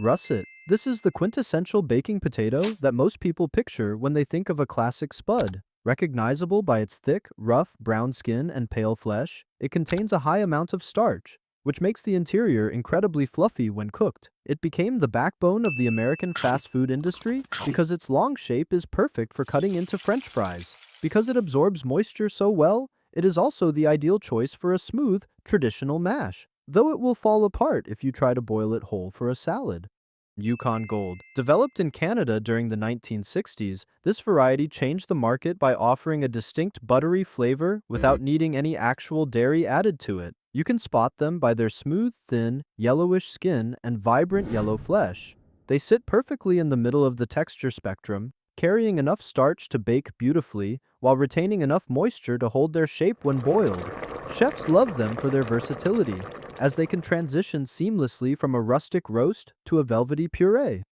Russet. This is the quintessential baking potato that most people picture when they think of a classic spud. Recognizable by its thick, rough, brown skin and pale flesh, it contains a high amount of starch, which makes the interior incredibly fluffy when cooked. It became the backbone of the American fast food industry because its long shape is perfect for cutting into French fries. Because it absorbs moisture so well, it is also the ideal choice for a smooth, traditional mash, though it will fall apart if you try to boil it whole for a salad. Yukon Gold. Developed in Canada during the 1960s, this variety changed the market by offering a distinct buttery flavor without needing any actual dairy added to it. You can spot them by their smooth, thin, yellowish skin and vibrant yellow flesh. They sit perfectly in the middle of the texture spectrum, carrying enough starch to bake beautifully while retaining enough moisture to hold their shape when boiled. Chefs love them for their versatility, as they can transition seamlessly from a rustic roast to a velvety puree.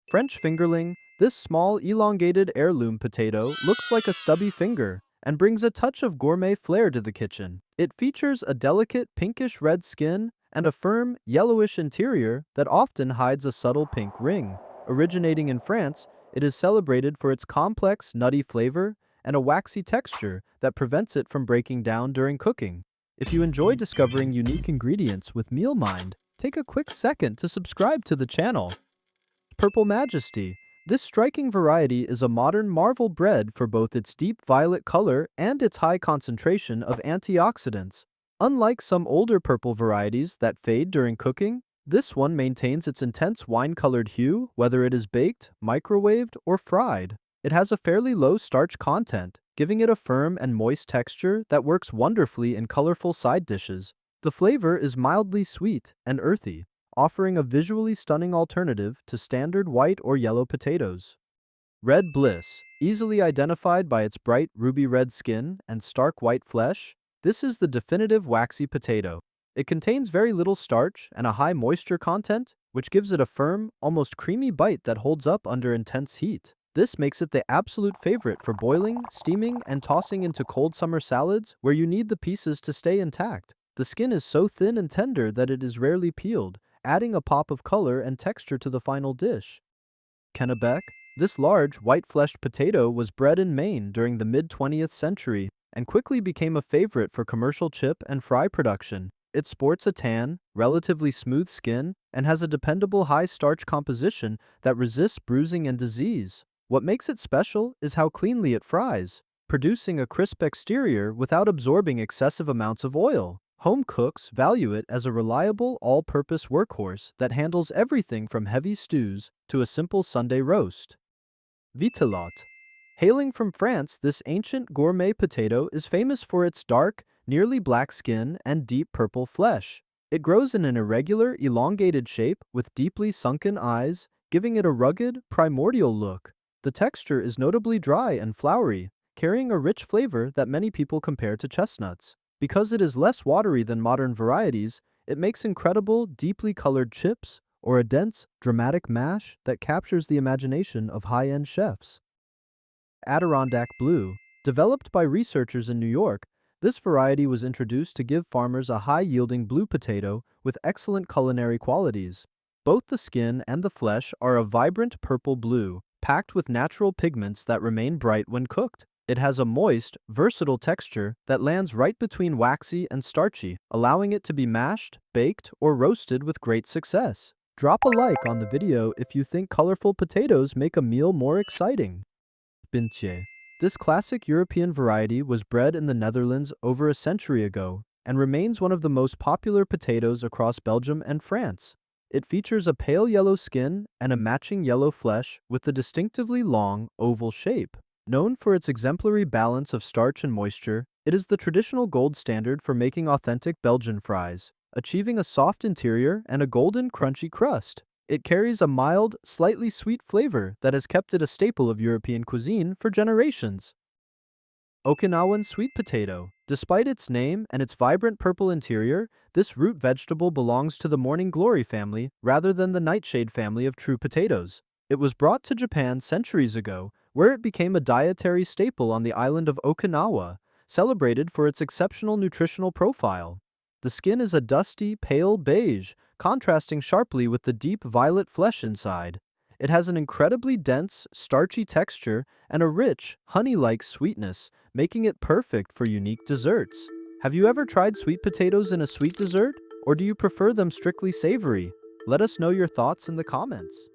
French fingerling. This small, elongated heirloom potato looks like a stubby finger and brings a touch of gourmet flair to the kitchen. It features a delicate pinkish-red skin and a firm, yellowish interior that often hides a subtle pink ring. Originating in France, it is celebrated for its complex, nutty flavor and a waxy texture that prevents it from breaking down during cooking. If you enjoy discovering unique ingredients with MealMind, take a quick second to subscribe to the channel. Purple Majesty. This striking variety is a modern marvel bred for both its deep violet color and its high concentration of antioxidants. Unlike some older purple varieties that fade during cooking, this one maintains its intense wine-colored hue whether it is baked, microwaved, or fried. It has a fairly low starch content, giving it a firm and moist texture that works wonderfully in colorful side dishes. The flavor is mildly sweet and earthy, offering a visually stunning alternative to standard white or yellow potatoes. Red Bliss. Easily identified by its bright ruby red skin and stark white flesh, this is the definitive waxy potato. It contains very little starch and a high moisture content, which gives it a firm, almost creamy bite that holds up under intense heat. This makes it the absolute favorite for boiling, steaming, and tossing into cold summer salads where you need the pieces to stay intact. The skin is so thin and tender that it is rarely peeled, adding a pop of color and texture to the final dish. Kennebec. This large, white-fleshed potato was bred in Maine during the mid-20th century and quickly became a favorite for commercial chip and fry production. It sports a tan, relatively smooth skin and has a dependable high starch composition that resists bruising and disease. What makes it special is how cleanly it fries, producing a crisp exterior without absorbing excessive amounts of oil. Home cooks value it as a reliable all-purpose workhorse that handles everything from heavy stews to a simple Sunday roast. Vitelotte. Hailing from France, this ancient gourmet potato is famous for its dark, nearly black skin and deep purple flesh. It grows in an irregular, elongated shape with deeply sunken eyes, giving it a rugged, primordial look. The texture is notably dry and floury, carrying a rich flavor that many people compare to chestnuts. Because it is less watery than modern varieties, it makes incredible, deeply colored chips or a dense, dramatic mash that captures the imagination of high-end chefs. Adirondack Blue. Developed by researchers in New York, this variety was introduced to give farmers a high-yielding blue potato with excellent culinary qualities. Both the skin and the flesh are a vibrant purple blue, packed with natural pigments that remain bright when cooked. It has a moist, versatile texture that lands right between waxy and starchy, allowing it to be mashed, baked, or roasted with great success. Drop a like on the video if you think colorful potatoes make a meal more exciting. Bintje. This classic European variety was bred in the Netherlands over a century ago and remains one of the most popular potatoes across Belgium and France. It features a pale yellow skin and a matching yellow flesh with a distinctively long, oval shape. Known for its exemplary balance of starch and moisture, it is the traditional gold standard for making authentic Belgian fries, achieving a soft interior and a golden, crunchy crust. It carries a mild, slightly sweet flavor that has kept it a staple of European cuisine for generations. Okinawan Sweet Potato. Despite its name and its vibrant purple interior, this root vegetable belongs to the morning glory family rather than the nightshade family of true potatoes. It was brought to Japan centuries ago, where it became a dietary staple on the island of Okinawa, celebrated for its exceptional nutritional profile. The skin is a dusty, pale beige, contrasting sharply with the deep violet flesh inside. It has an incredibly dense, starchy texture and a rich, honey-like sweetness, making it perfect for unique desserts. Have you ever tried sweet potatoes in a sweet dessert, or do you prefer them strictly savory? Let us know your thoughts in the comments.